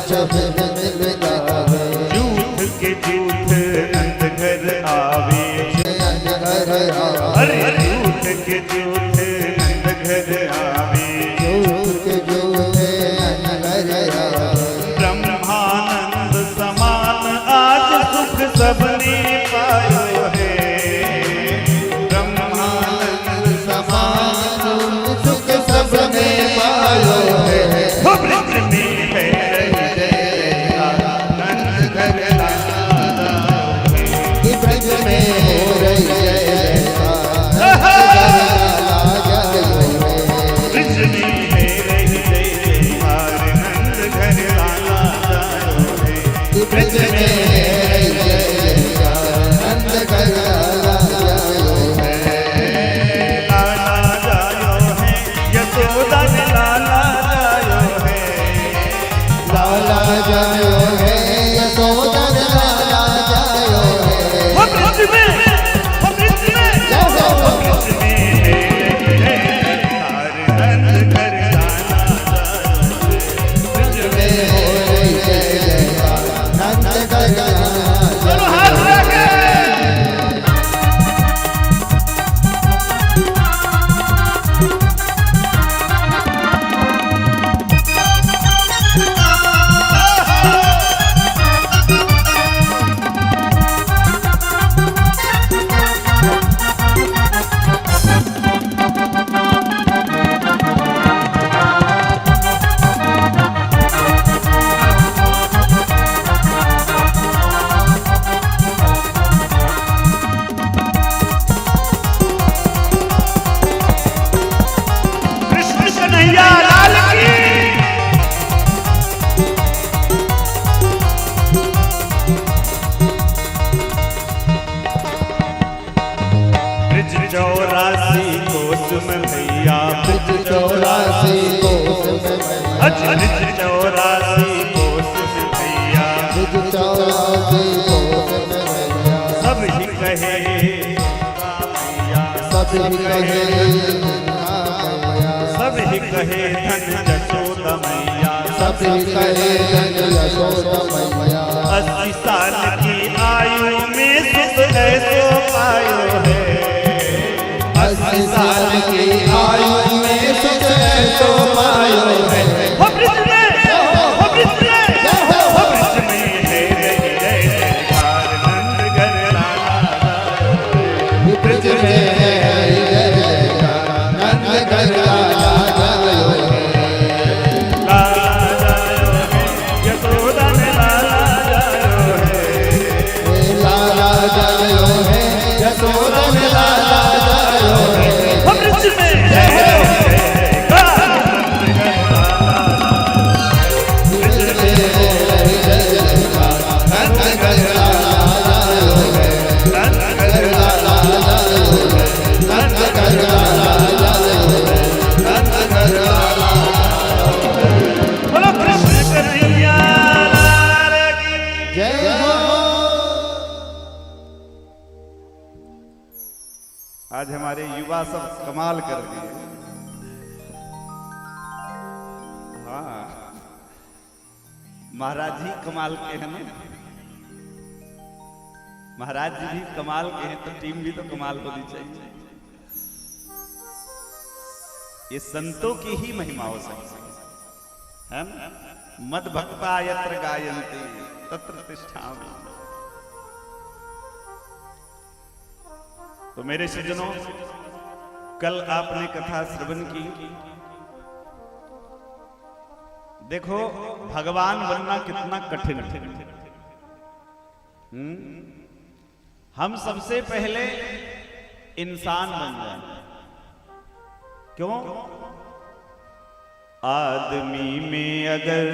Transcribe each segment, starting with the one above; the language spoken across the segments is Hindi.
सब मिल जावे। झूठ के झूठ नंद घर आवे, नंद घर आवे। अरे झूठ के झूठ नंद घर आवे, झूठ के झूठ नंद घर आवे। ब्रह्मानंद समान आज सुख सबने पायो है, ब्रह्मानंद समान सुख सबने पायो है। ब्रज में है नंद घर लाला, ब्रज में हो रही है ब्रज में है रही जयकार नंद घर लाला जायो है, ब्रज में नंद घर लाला जायो है। लाला जायो है यशोदा ने लाला जायो है, लाला जायो है यशोदा ने लाला जायो है। वो ब्रज में ब्रज में है जयकार नंद घर लाला जायो है, ब्रज में हो रही है नंद घर लाला चलो हाथ रखे कृष्ण कन्हैया लाल की। ब्रज 84 कोस में भैया, ब्रज 84 कोस में मैया। ब्रज 84 कोस में भैया, ब्रज 84 कोस में मैया। सब ही कहे मैया, सब ही कहे सब ही कहे धन जशोदा मैया, सब ही कहे धन यशोदा मैया। 80 साल की आयु में सुख ऐसो पायो है, 80 साल की आयु में सुख ऐसो पायो है। हो ब्रज में है जयकार नंद घर लाला जायो है, ब्रज में है नंद घर लाला जायो है। लाला जायो है यशोदा ने लाला जायो है, लाला जायो है यशोदा ने लाला जायो है। हो ब्रज में है जयकार नंद घर लाला, ब्रज में है नंद घर लाला जायो है। नंद घर लाला जायो है नंद घर लाला जायो है। नंद घर लाला बोलो कृष्ण कन्हैया लाल की। जय हो। आज हमारे युवा सब कमाल कर दिए। हाँ महाराज जी कमाल के हैं ना, महाराज जी भी कमाल के हैं तो टीम भी तो कमाल होनी चाहिए। ये संतों की ही महिमा हो सकती है ना। मद भक्ता यत्र गायन्ति तत्र तिष्ठामि। तो मेरे सज्जनों, कल आपने कथा श्रवण की। देखो भगवान बनना कितना कठिन है। हम सबसे पहले इंसान बन जाए। क्यों? आदमी में अगर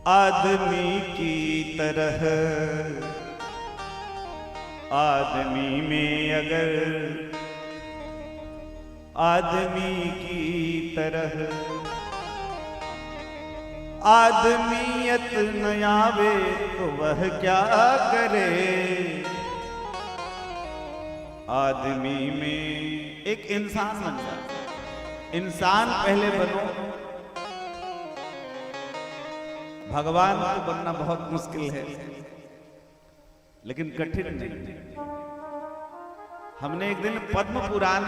आदमी की तरह, आदमी में अगर आदमी की तरह आदमियत न आवे तो वह क्या करे। आदमी में एक इंसान बन जाए। इंसान पहले बनो, भगवान को बनना बहुत मुश्किल है, लेकिन कठिन नहीं। हमने एक दिन पद्म पुराण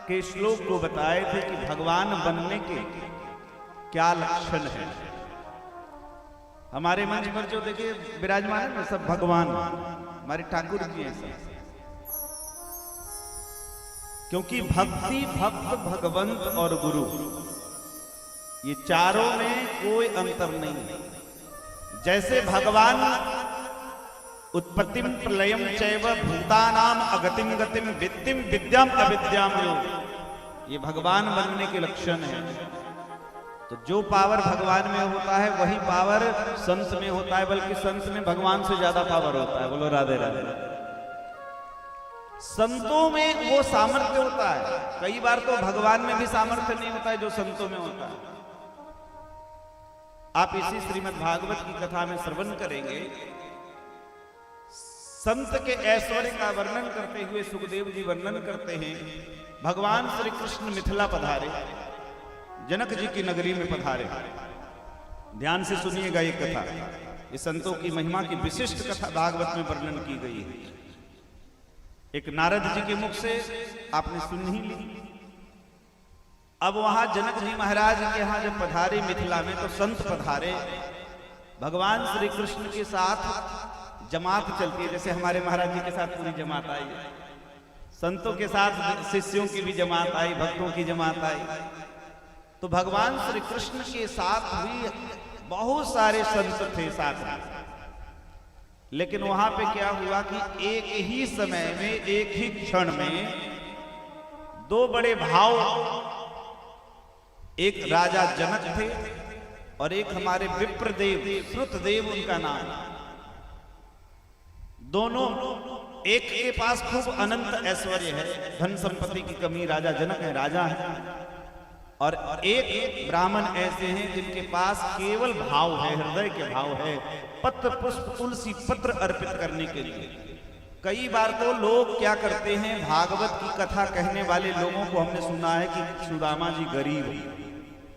के श्लोक को बताए थे कि भगवान बनने के क्या लक्षण है। हमारे मंच पर जो देखिए विराजमान है ना, सब भगवान, हमारे ठाकुर जी हैं सब। क्योंकि भक्ति, भक्त, भगवंत और गुरु, ये चारों में कोई अंतर नहीं है। जैसे भगवान उत्पत्तिम प्रलयम चैव भूतानाम अगतिम गतिम वित्तिम विद्याम अविद्याम योग, ये भगवान बनने के लक्षण है। तो जो पावर भगवान में होता है वही पावर संत में होता है, बल्कि संत में भगवान से ज्यादा पावर होता है। बोलो राधे राधे। संतों में वो सामर्थ्य होता है, कई बार तो भगवान में भी सामर्थ्य नहीं होता है जो संतों में होता है। आप इसी श्रीमद् भागवत की कथा में श्रवण करेंगे, संत के ऐश्वर्य का वर्णन करते हुए सुखदेव जी वर्णन करते हैं, भगवान श्री कृष्ण मिथिला पधारे, जनक जी की नगरी में पधारे। ध्यान से सुनिएगा ये कथा, ये संतों की महिमा की विशिष्ट कथा भागवत में वर्णन की गई है। एक नारद जी के मुख से आपने सुन ही ली। अब वहां जनक जी महाराज के यहां जब पधारे मिथिला में, तो संत पधारे, भगवान श्री कृष्ण के साथ जमात चलती है। जैसे हमारे महाराज जी के साथ पूरी जमात आई, संतों के साथ शिष्यों की भी जमात आई, भक्तों की जमात आई। तो भगवान श्री कृष्ण के साथ भी बहुत सारे संत थे साथ में। लेकिन वहां पे क्या हुआ कि एक ही समय में, एक ही क्षण में दो बड़े भाव, एक राजा जनक थे और एक हमारे विप्रदेव, श्रुतदेव उनका नाम, दोनों, एक के पास खूब अनंत ऐश्वर्य है, धन संपत्ति की कमी, राजा जनक है, राजा है, और एक ब्राह्मण ऐसे हैं जिनके पास केवल भाव है, हृदय के भाव है, पत्र पुष्प तुलसी पत्र अर्पित करने के लिए। कई बार तो लोग क्या करते हैं, भागवत की कथा कहने वाले लोगों को हमने सुना है कि सुदामा जी गरीब है।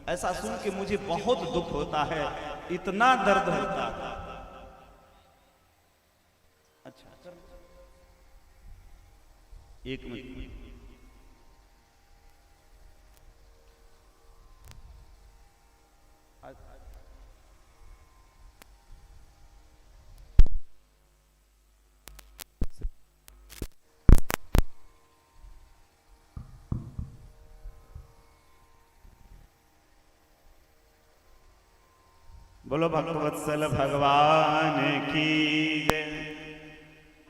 ऐसा सुन के मुझे बहुत दुख होता है, इतना दर्द होता है। अच्छा, एक मिनट, बोलो भक्तवत्सल भगवान की जय।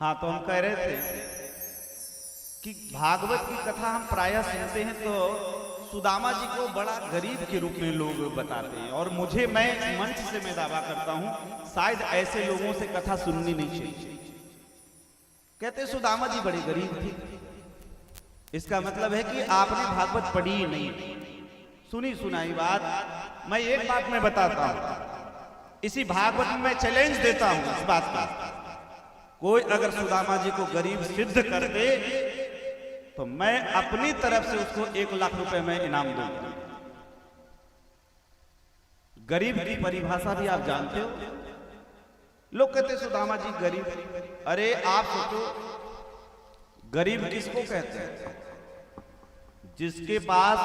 हाँ, तो हम कह रहे थे कि भागवत की कथा हम प्रायः सुनते हैं तो सुदामा जी को बड़ा गरीब के रूप में लोग बताते हैं, और मुझे, मैं मंच से मैं दावा करता हूं शायद ऐसे लोगों से कथा सुननी नहीं चाहिए। कहते सुदामा जी बड़े गरीब थे, इसका मतलब है कि आपने भागवत पढ़ी ही नहीं, सुनी सुनाई बात। मैं एक बात मैं बताता हूं, इसी भागवत में मैं चैलेंज देता हूं इस बात का, कोई अगर सुदामा जी को गरीब सिद्ध कर दे तो मैं अपनी तरफ से उसको 1 लाख रुपए में इनाम दूंगा। गरीब की परिभाषा भी आप जानते हो। लोग कहते सुदामा जी गरीब, अरे आप सोचो गरीब किसको कहते हैं? जिसके पास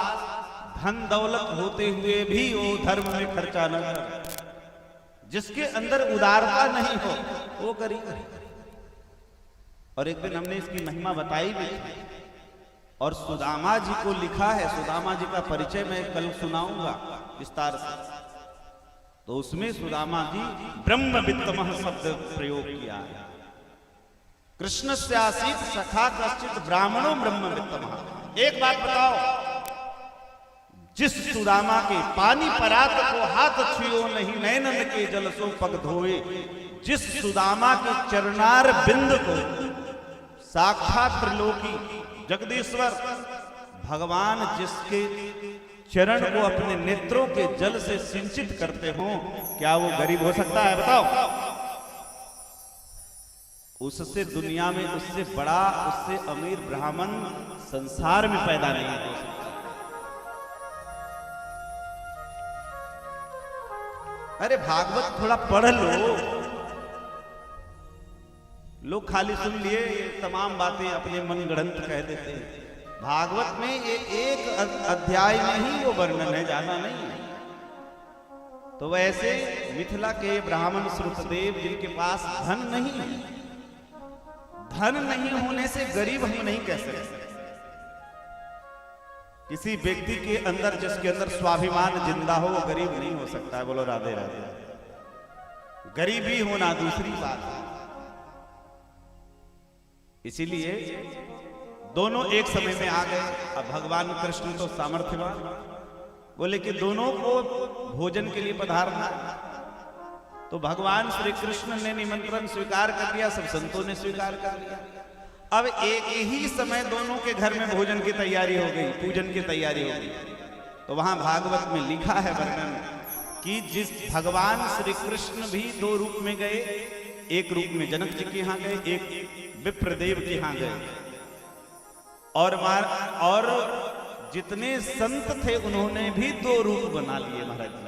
धन दौलत होते हुए भी वो धर्म में खर्चा न करे, जिसके अंदर उदारता नहीं हो, वो गरीब है। और एक दिन हमने इसकी महिमा बताई भी, और सुदामा जी को लिखा है, सुदामा जी का परिचय मैं कल सुनाऊंगा विस्तार से। तो उसमें सुदामा जी ब्रह्म वित्तमः शब्द प्रयोग किया है। कृष्ण से आसीत सखा कश्चित ब्राह्मणों ब्रह्म वित्तमः। एक बात बताओ, जिस सुदामा के पानी परात को हाथ छुओ नहीं, नैनन के जल सो पग धोए, जिस सुदामा के चरणार बिंद को साक्षात त्रिलोकी जगदीश्वर भगवान जिसके चरण को अपने नेत्रों के जल से सिंचित करते हो, क्या वो गरीब हो सकता है? बताओ। उससे दुनिया में उससे बड़ा, उससे अमीर ब्राह्मण संसार में पैदा नहीं हो सकता। अरे भागवत थोड़ा पढ़ लो। लोग खाली सुन लिए, ये तमाम बातें अपने मन गढ़ंत कह देते हैं। भागवत में ये एक अध्याय में ही वो वर्णन है, ज्यादा नहीं है। तो वैसे मिथिला के ब्राह्मण श्रुतदेव जिनके पास धन नहीं है, धन नहीं होने से गरीब हम नहीं कह सकते। किसी व्यक्ति के अंदर, जिसके अंदर स्वाभिमान जिंदा हो, वो गरीब नहीं हो सकता है। बोलो राधे राधे। गरीबी होना दूसरी बात है। इसीलिए दोनों एक समय में आ गए। अब भगवान कृष्ण तो सामर्थ्यवान, बोले कि दोनों को भोजन के लिए पधारना। तो भगवान श्री कृष्ण ने निमंत्रण स्वीकार कर लिया, सब संतों ने स्वीकार कर लिया। अब एक ही समय दोनों के घर में भोजन की तैयारी हो गई, पूजन की तैयारी हो गई। तो वहां भागवत में लिखा है वर्णन कि जिस भगवान श्री कृष्ण भी दो रूप में गए, एक रूप में जनक जी के यहाँ गए, एक विप्रदेव के यहाँ गए। और जितने संत थे उन्होंने भी दो रूप बना लिए महाराज जी।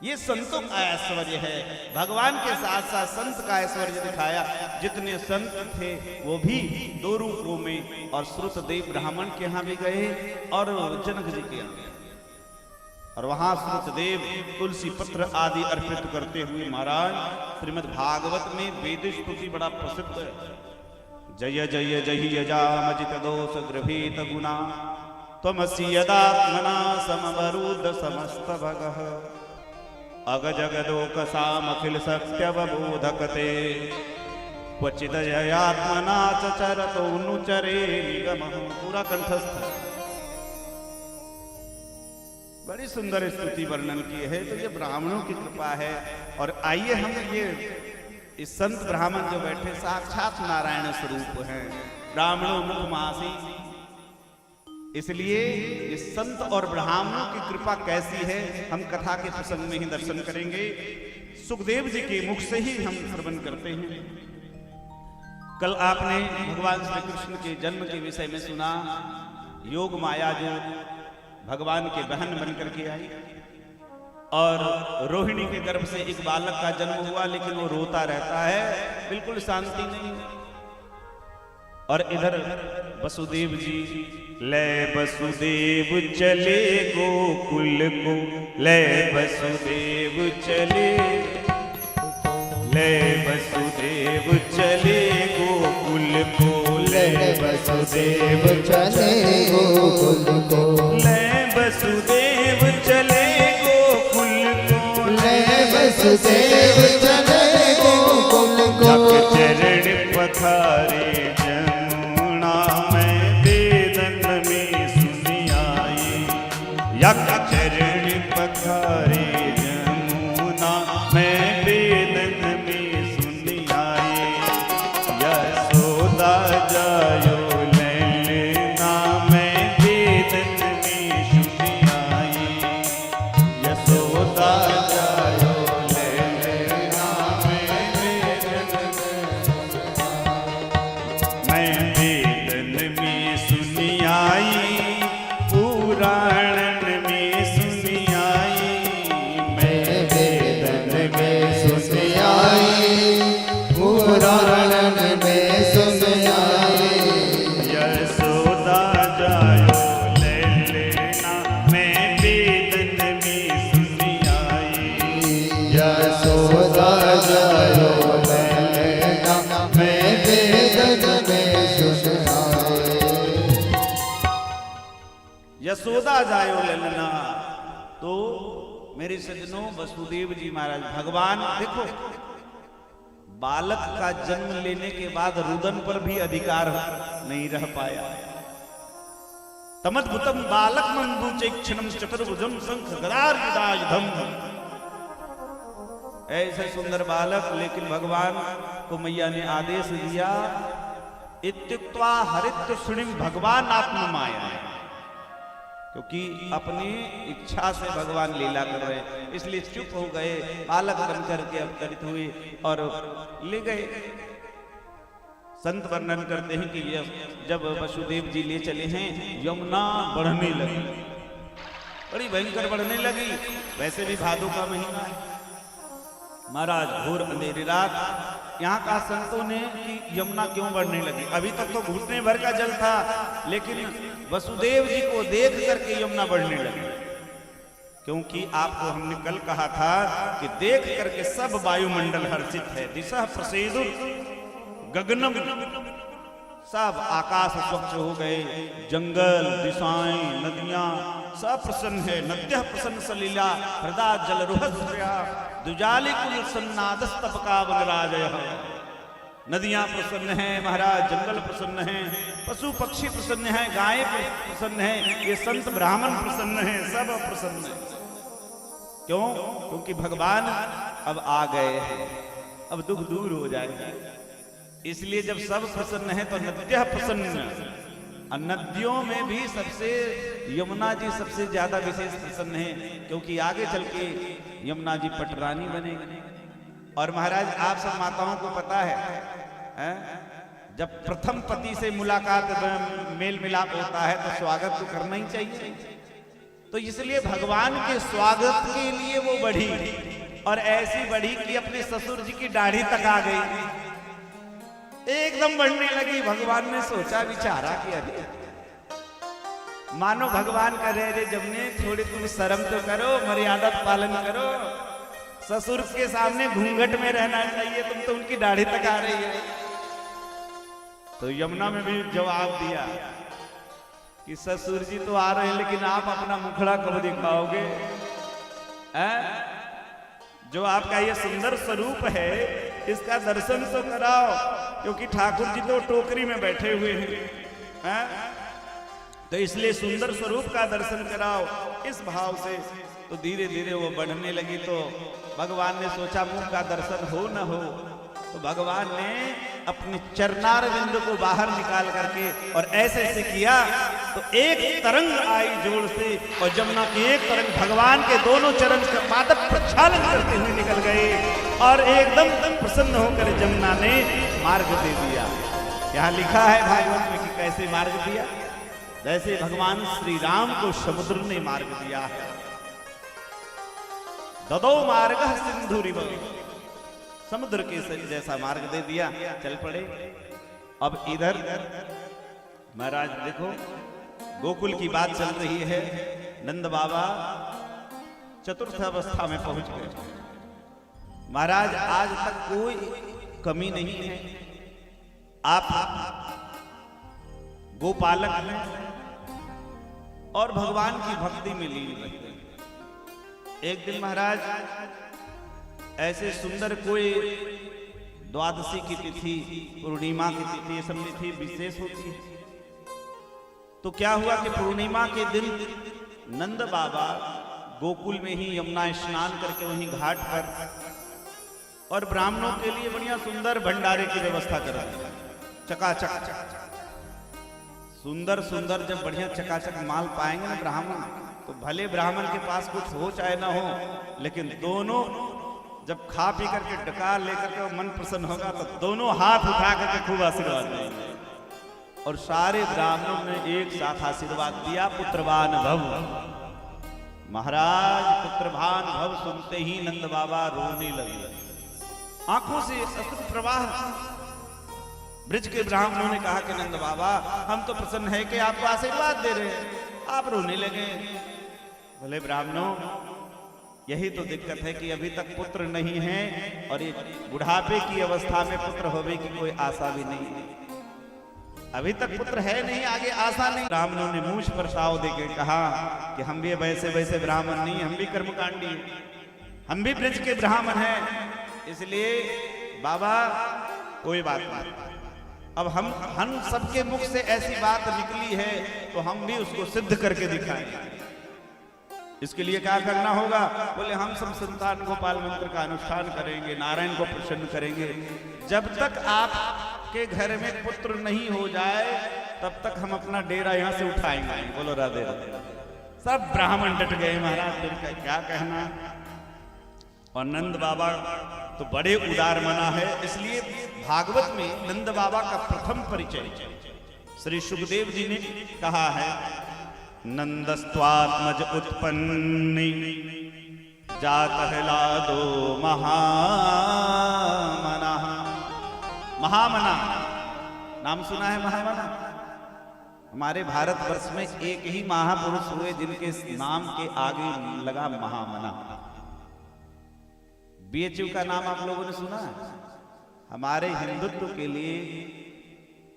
ये संतों का ऐश्वर्य है। भगवान के साथ साथ संत का ऐश्वर्य दिखाया। जितने संत थे वो भी दो रूपों में, और श्रुतदेव ब्राह्मण के यहाँ भी गए और जनक जी के यहाँ गए। और वहां श्रुतदेव तुलसी पत्र आदि अर्पित करते हुए महाराज श्रीमद् भागवत में वेद स्तुति बड़ा प्रसिद्ध है। जय जय जय यजामजित दोष गृभीत गुना त्वमसि यदात्मना समवरुद्ध समस्त भगः अग जगदोक सामखिल सत्यवबोधकते क्वचिद ययात्मना चरतो नुचरे निगमः। पूरा कंठस्थ। बड़ी सुंदर स्तुति वर्णन की है। तो ये ब्राह्मणों की कृपा है। और आइए हम ये इस संत ब्राह्मण जो बैठे साक्षात नारायण स्वरूप हैं, ब्राह्मणों मुखमासी। इसलिए इस संत और ब्राह्मणों की कृपा कैसी है हम कथा के प्रसंग में ही दर्शन करेंगे। सुखदेव जी के मुख से ही हम श्रवण करते हैं। कल आपने भगवान श्री कृष्ण के जन्म के विषय में सुना। योग माया जो भगवान के बहन बनकर के आई और रोहिणी के गर्भ से एक बालक का जन्म हुआ, लेकिन वो रोता रहता है, बिल्कुल शांति नहीं। और इधर वसुदेव जी, ले वसुदेव चले गोकुल को, ले वसुदेव चले, ले वसुदेव चले गोकुल को, ले वसुदेव चले गोकुल को, ले वसुदेव चले गोकुल को, ले वसुदेव चले गोकुल को। जग चरण पखारे जमुना में वेदन में सुनी आई। यक चरण पखारे जमुना में वेदन में सुनी आई। यशोदा जायो लैलना में वेदन में सुनी आई। यशोदा जायो लैलना में वेदन में सुनी आई। पुराणन में सुनी आई। मैं वेदन में सुन आई, पुराणन में सुन आई। यशोदा जायो लैलना में वेदन में सुनी आई। यशोदा जायो लैलना में वेदन में सुन आई। यशोदा जायो ललना। तो मेरे सज्जनों, वसुदेव जी महाराज भगवान देखो, बालक का जन्म लेने के बाद रुदन पर भी अधिकार नहीं रह पाया। तमद्भुतम बालक मंदुचेक्षणम चतुर्भुजम शंख गदायुधम। ऐसे सुंदर बालक, लेकिन भगवान को मैया ने आदेश दिया, इत्युक्त्वा हरित सुनिम भगवान आत्ममाया। क्योंकि अपनी इच्छा से भगवान लीला कर रहे, इसलिए चुप हो गए। बालक बन करके अवतरित हुए और ले गए। संत वर्णन करते हैं कि जब वसुदेव जी ले चले हैं, यमुना बढ़ने लगी, बड़ी भयंकर बढ़ने लगी। वैसे भी भादों का महीना है, महाराज घोर अंधेरी रात यहाँ का संतों ने कि यमुना क्यों बढ़ने लगी। अभी तक तो घुटने भर का जल था, लेकिन वसुदेव जी को देख करके यमुना बढ़ने लगी। क्योंकि आपको हमने कल कहा था कि देख करके सब वायुमंडल हर्षित है। दिशा प्रसेदुर गगनम, सब आकाश स्वच्छ हो गए, जंगल दिशाएं नदियां सब प्रसन्न है। नद्यः प्रसन्न सलीला हृदय जल रुहस्या दुजाली कुल सन्नादस्तपका वनराजय। नदियां प्रसन्न हैं महाराज, जंगल प्रसन्न हैं, पशु पक्षी प्रसन्न हैं, गायें प्रसन्न हैं, ये संत ब्राह्मण प्रसन्न हैं, सब प्रसन्न हैं। क्यों? क्योंकि भगवान अब आ गए हैं, अब दुख दूर हो जाएगा। इसलिए जब सब प्रसन्न है तो नद्यः प्रसन्न। नदियों में भी सबसे यमुना जी सबसे ज्यादा विशेष प्रसन्न है, क्योंकि आगे चल के यमुना जी पटरानी बनेगी। और महाराज आप सब माताओं को पता है, जब प्रथम पति से मुलाकात मेल मिलाप होता है तो स्वागत तो करना ही चाहिए। तो इसलिए भगवान के स्वागत के लिए वो बढ़ी, और ऐसी बढ़ी कि अपने ससुर जी की दाढ़ी तक आ गई, एकदम बढ़ने लगी। भगवान ने सोचा विचारा कि अरे मानो भगवान कह रहे जमने थोड़ी तुम शर्म तो करो, मर्यादा पालन करो, ससुर के सामने घूंघट में रहना चाहिए, तुम तो उनकी दाढ़ी तक आ रही है। तो यमुना में भी जवाब दिया कि ससुर जी तो आ रहे हैं, लेकिन आप अपना मुखड़ा कब दिखाओगे? जो आपका ये सुंदर स्वरूप है इसका दर्शन तो कराओ, क्योंकि ठाकुर जी तो टोकरी में बैठे हुए हैं, तो इसलिए सुंदर स्वरूप का दर्शन कराओ। इस भाव से तो धीरे धीरे वो बढ़ने लगी। तो भगवान ने सोचा मुख का दर्शन हो न हो, तो भगवान ने अपने चरणार बिंदु को बाहर निकाल करके और ऐसे ऐसे किया तो एक तरंग आई जोर से, और जमुना की एक तरंग भगवान के दोनों चरण का पादप प्रक्षालन करते हुए निकल गए, और एकदम प्रसन्न होकर जमुना ने मार्ग दे दिया। यहाँ लिखा है भागवत में कि कैसे मार्ग दिया, जैसे भगवान श्री राम को समुद्र ने मार्ग दिया है। ददो मार्ग सिंधुरिव, समुद्र के जैसा मार्ग दे दिया, चल पड़े। अब इधर महाराज देखो गोकुल की बात चल रही है। नंद बाबा चतुर्थ अवस्था में पहुंच गए। महाराज आज तक कोई कमी नहीं है, आप गोपालक हैं और भगवान की भक्ति में लीन रहे। एक दिन महाराज ऐसे सुंदर कोई द्वादशी की तिथि, पूर्णिमा की तिथि, ये सब तिथि विशेष होती है। तो क्या हुआ कि पूर्णिमा के दिन नंद बाबा गोकुल में ही यमुना स्नान करके वहीं घाट पर और ब्राह्मणों के लिए बढ़िया सुंदर भंडारे की व्यवस्था कर रहे थे। चकाचक सुंदर सुंदर जब बढ़िया चकाचक माल पाएंगे ना ब्राह्मण, तो भले ब्राह्मण के पास कुछ हो चाहे ना हो, लेकिन दोनों जब खा पी करके डकार लेकर के मन प्रसन्न होगा तो दोनों हाथ उठा करके खूब आशीर्वाद देंगे। और सारे ब्राह्मणों ने एक साथ आशीर्वाद दिया, पुत्रवान भव। महाराज पुत्रवान भव सुनते ही नंद बाबा रोने लगे, आंखों से अश्रु प्रवाह। ब्रज के ब्राह्मणों ने कहा कि नंद बाबा हम तो प्रसन्न है कि आपको आशीर्वाद दे रहे हैं, आप रोने लगे। भले ब्राह्मणों, यही तो दिक्कत है कि अभी तक पुत्र नहीं है, और ये बुढ़ापे की अवस्था में पुत्र होने की कोई आशा भी नहीं है। अभी तक पुत्र है नहीं, आगे आशा नहीं। ब्राह्मणों ने मूछ पर साव देके कहा कि हम भी वैसे वैसे ब्राह्मण नहीं, हम भी कर्मकांडी, हम भी ब्रज के ब्राह्मण हैं, इसलिए बाबा कोई बात नहीं। अब हम सबके मुख से ऐसी बात निकली है तो हम भी उसको सिद्ध करके दिखाएंगे। इसके लिए क्या करना होगा? बोले हम सब संतान गोपाल मंत्र का अनुष्ठान करेंगे, नारायण को प्रसन्न करेंगे। जब तक आपके घर में पुत्र नहीं हो जाए तब तक हम अपना डेरा यहाँ से उठाएंगे। बोलो राधे राधे। सब ब्राह्मण डट गए, महाराज फिर क्या कहना। और नंद बाबा तो बड़े उदार मना है, इसलिए भागवत में नंद बाबा का प्रथम परिचय श्री सुखदेव जी ने कहा है, नंदस्त्वात्मज उत्पन्नी जात हिला दो महामना। महामना नाम सुना है? महामना हमारे भारतवर्ष में एक ही महापुरुष हुए जिनके नाम के आगे लगा महामना। बीएचयू का नाम आप लोगों ने सुना है? हमारे हिंदुत्व के लिए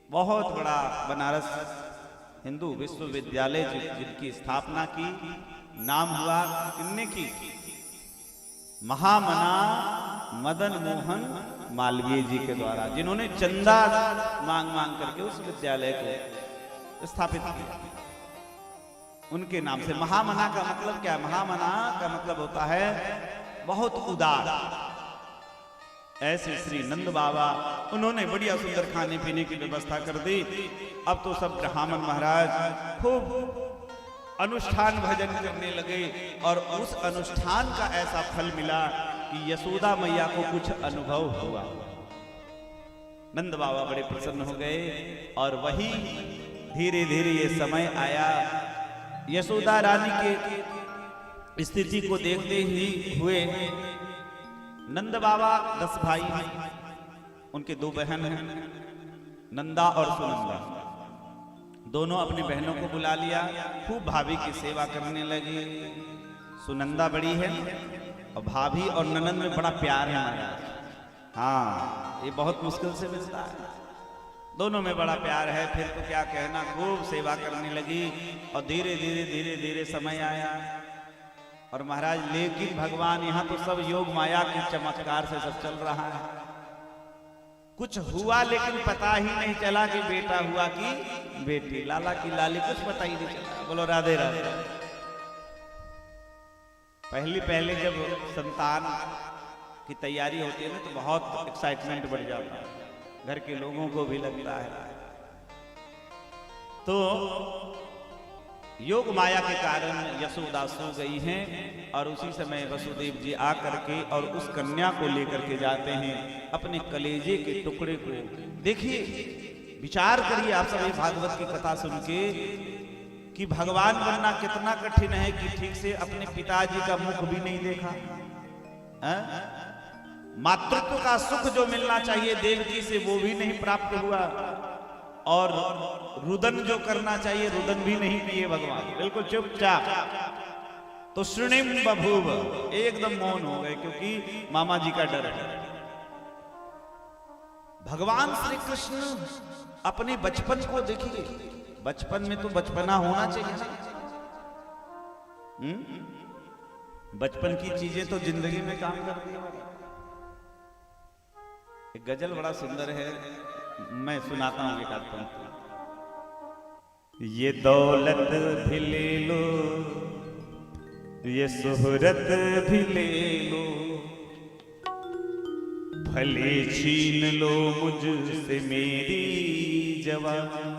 बहुत बड़ा बनारस हिंदू विश्वविद्यालय जिनकी स्थापना की, नाम हुआ किन्ने की? महामना मदन मोहन मालवीय जी के द्वारा, जिन्होंने चंदा मांग मांग करके उस विद्यालय को स्थापित किया। उनके नाम से महामना का मतलब क्या है? महामना का मतलब होता है बहुत उदार। ऐसे श्री नंद बाबा, उन्होंने बढ़िया सुंदर खाने पीने की व्यवस्था कर दी। अब तो सब ब्राह्मण महाराज खूब अनुष्ठान भजन करने लगे और उस अनुष्ठान का ऐसा फल मिला कि यशोदा मैया को कुछ अनुभव हुआ। नंद बाबा बड़े प्रसन्न हो गए और वही धीरे धीरे ये समय आया, यशोदा रानी के स्थिति को देखते ही हुए नंद बाबा 10 भाई हैं, उनके 2 बहन हैं, नंदा और सुनंदा। दोनों अपनी बहनों को बुला लिया, खूब भाभी की सेवा करने लगे। सुनंदा बड़ी है और भाभी और ननंद में बड़ा प्यार है महाराज। हाँ, ये बहुत मुश्किल से मिलता है, दोनों में बड़ा प्यार है। फिर तो क्या कहना, खूब सेवा करने लगी और धीरे धीरे धीरे धीरे समय आया। और महाराज लेकिन भगवान, यहाँ तो सब योग माया के चमत्कार से सब चल रहा है। कुछ हुआ लेकिन पता ही नहीं चला कि बेटा हुआ कि बेटी, लाला की लाली, कुछ पता ही नहीं चला। बोलो राधे राधे। पहले जब संतान की तैयारी होती है ना, तो बहुत एक्साइटमेंट बढ़ जाता है, घर के लोगों को भी लगता है। तो योग माया के कारण यशोदा सो गई हैं और उसी समय वसुदेव जी आकर के और उस कन्या को लेकर के जाते हैं अपने कलेजे के टुकड़े को। देखिए, विचार करिए आप सब भागवत की कथा सुन के कि भगवान बनना कितना कठिन है कि ठीक से अपने पिताजी का मुख भी नहीं देखा। मातृत्व का सुख जो मिलना चाहिए देवकी से वो भी नहीं प्राप्त हुआ, और रुदन जो करना चाहिए रुदन भी नहीं किए भगवान, बिल्कुल चुपचाप। तो श्रृणिम बभूव, एकदम मौन हो गए क्योंकि मामा जी का डर है। भगवान श्री कृष्ण अपने बचपन को देखिए, बचपन में तो बचपना होना चाहिए। बचपन की चीजें तो जिंदगी में काम करती है। एक गजल बड़ा सुंदर है, मैं सुनाता हूं एक आध पंक्ति। ये दौलत भी ले लो, ये शोहरत भी ले लो, भले छीन लो मुझसे मेरी जवानी,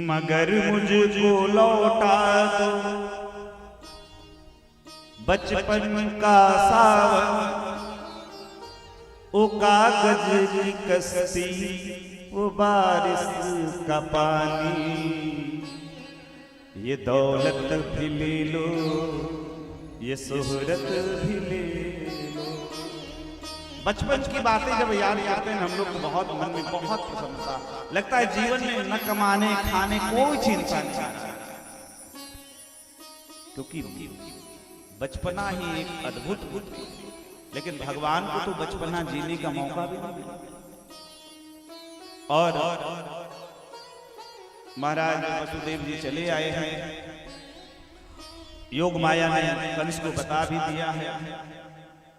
मगर मुझको लौटा दो बचपन का सावन, ओ कागज की कश्ती, वो बारिश का पानी, ये दौलत भी ले लो, ये शोहरत भी ले लो। बचपन की बातें जब याद करते हैं हम लोग को बहुत मन में बहुत प्रसन्नता लगता है। जीवन में न कमाने खाने कोई चिंता नहीं, क्योंकि बचपना ही एक अद्भुत बुद्ध। लेकिन भगवान को तो बचपना जीने का मौका भी नहीं मिला। और महाराज वसुदेव जी चले आए हैं, योग माया ने कंस को बता भी दिया है।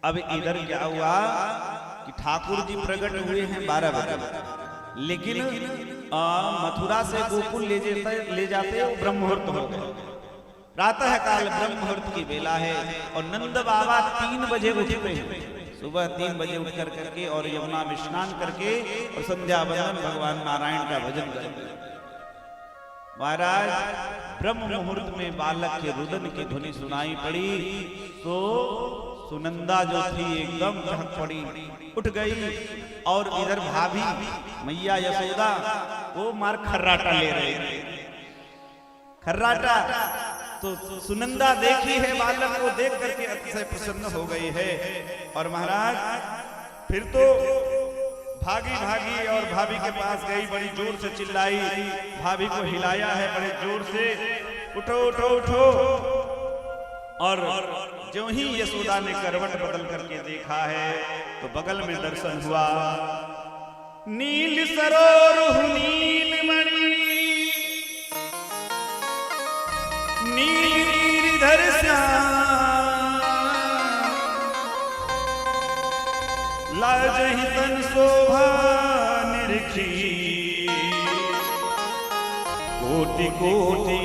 अब इधर क्या हुआ कि ठाकुर जी प्रकट हुए हैं 12 बजे, लेकिन मथुरा से गोकुल ले जाते ब्रह्म मुहूर्त हो गए। प्रातः काल ब्रह्म मुहूर्त की बेला है और नंद बाबा 3 बजे उठते हैं, सुबह 3 बजे उठ करके और यमुना में स्नान करके और संध्या वंदन भगवान नारायण का भजन करते। महाराज ब्रह्म मुहूर्त में बालक के रुदन की ध्वनि सुनाई पड़ी तो सुनंदा जो थी एकदम झक पड़ी, उठ गई। और इधर भाभी मैया यशोदा वो मार खर्राटा ले रहे थे। खर्राटा तो सुनंदा देखी है बालक को, देख करके अतिशय प्रसन्न हो गई है। और महाराज फिर तो भागी भागी और भाभी के पास गई, बड़ी जोर से चिल्लाई, भाभी को हिलाया है बड़े जोर से, उठो उठो उठो। और जो ही यशोदा ने करवट बदल करके देखा है तो बगल में दर्शन हुआ, नील सरोरुह नील मणि, नील गिरिधर श्याम, लाजहि तन शोभा निरखी, कोटि कोटि